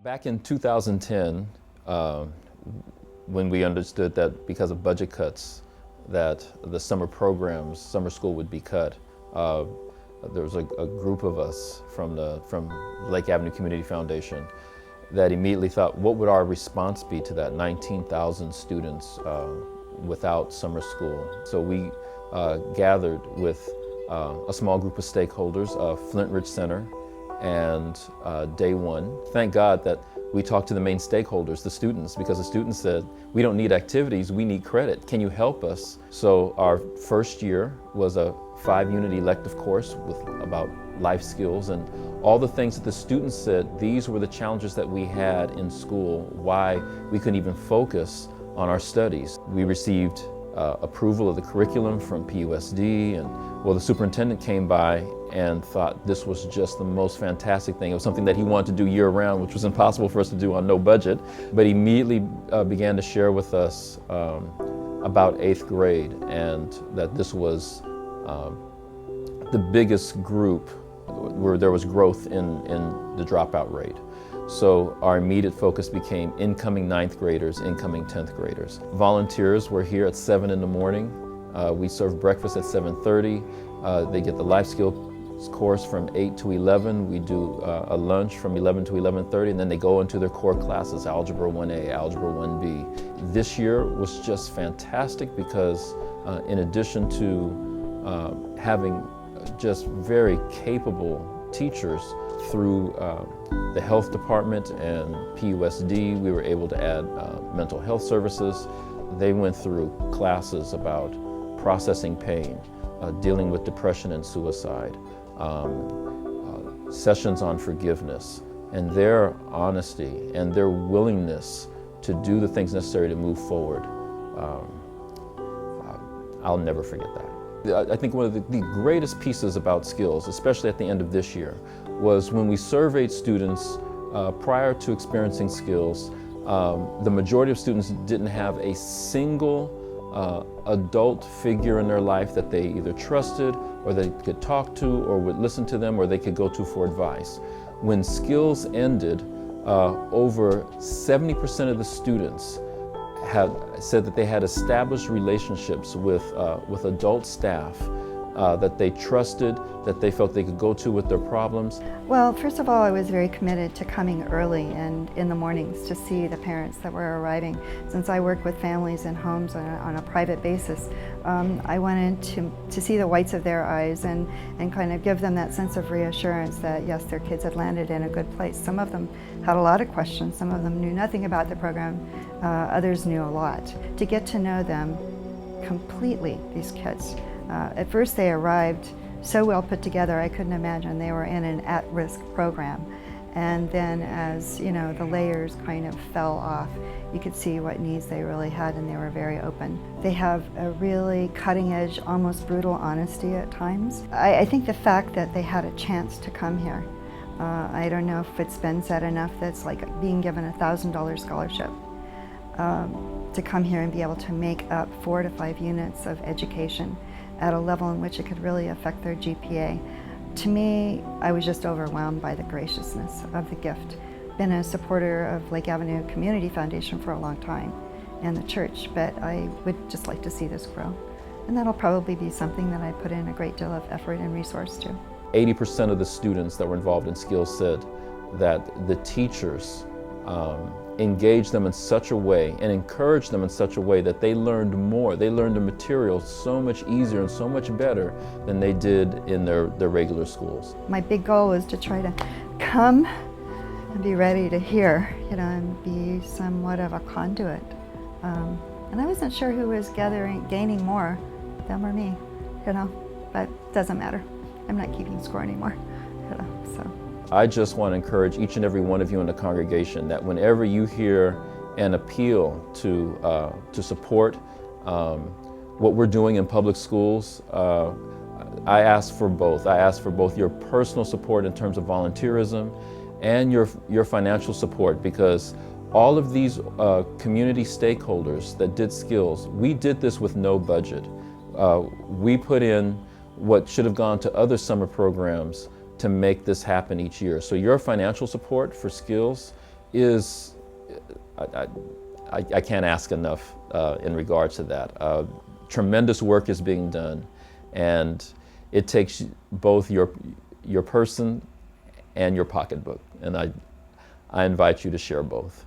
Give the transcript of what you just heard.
Back in 2010, when we understood that because of budget cuts, that the summer programs, summer school would be cut, there was a group of us from Lake Avenue Community Foundation that immediately thought, what would our response be to that 19,000 students without summer school? So we gathered with a small group of stakeholders, Flint Ridge Center, and Day One. Thank God that we talked to the main stakeholders, the students, because the students said, we don't need activities, we need credit. Can you help us? So our first year was a 5-unit elective course with about life skills and all the things that the students said, these were the challenges that we had in school, why we couldn't even focus on our studies. We received approval of the curriculum from PUSD, and well, the superintendent came by and thought this was just the most fantastic thing. It was something that he wanted to do year-round, which was impossible for us to do on no budget, but he immediately began to share with us about 8th grade, and that this was the biggest group where there was growth in the dropout rate. So our immediate focus became incoming 9th graders, incoming 10th graders. Volunteers were here at 7 in the morning. We serve breakfast at 7:30. They get the life skills course from 8 to 11. We do a lunch from 11 to 11:30, and then they go into their core classes, Algebra 1A, Algebra 1B. This year was just fantastic because in addition to having just very capable teachers through the health department and PUSD, we were able to add mental health services. They went through classes about processing pain, dealing with depression and suicide, sessions on forgiveness, and their honesty and their willingness to do the things necessary to move forward. I'll never forget that. I think one of the greatest pieces about skills, especially at the end of this year, was when we surveyed students prior to experiencing skills, the majority of students didn't have a single adult figure in their life that they either trusted or they could talk to or would listen to them or they could go to for advice. When skills ended, over 70% of the students had said that they had established relationships with adult staff that they trusted, that they felt they could go to with their problems. Well, first of all, I was very committed to coming early and in the mornings to see the parents that were arriving. Since I work with families in homes on a private basis, I wanted to see the whites of their eyes and kind of give them that sense of reassurance that yes, their kids had landed in a good place. Some of them had a lot of questions, some of them knew nothing about the program, others knew a lot. To get to know them completely, these kids. At first they arrived so well put together, I couldn't imagine they were in an at-risk program. And then as you know, the layers kind of fell off, you could see what needs they really had, and they were very open. They have a really cutting-edge, almost brutal honesty at times. I think the fact that they had a chance to come here, I don't know if it's been said enough, that's like being given a $1,000 scholarship to come here and be able to make up 4 to 5 units of education at a level in which it could really affect their GPA. To me, I was just overwhelmed by the graciousness of the gift. Been a supporter of Lake Avenue Community Foundation for a long time and the church, but I would just like to see this grow. And that'll probably be something that I put in a great deal of effort and resource to. 80% of the students that were involved in skills said that the teachers engaged them in such a way and encouraged them in such a way that they learned more. They learned the material so much easier and so much better than they did in their regular schools. My big goal was to try to come and be ready to hear, and be somewhat of a conduit. And I wasn't sure who was gaining more, them or me, but it doesn't matter. I'm not keeping score anymore, so. I just want to encourage each and every one of you in the congregation that whenever you hear an appeal to support what we're doing in public schools, I ask for both. I ask for both your personal support in terms of volunteerism and your financial support, because all of these community stakeholders that did skills, we did this with no budget. We put in what should have gone to other summer programs to make this happen each year. So your financial support for skills is, I can't ask enough in regards to that. Tremendous work is being done, and it takes both your person and your pocketbook, and I invite you to share both.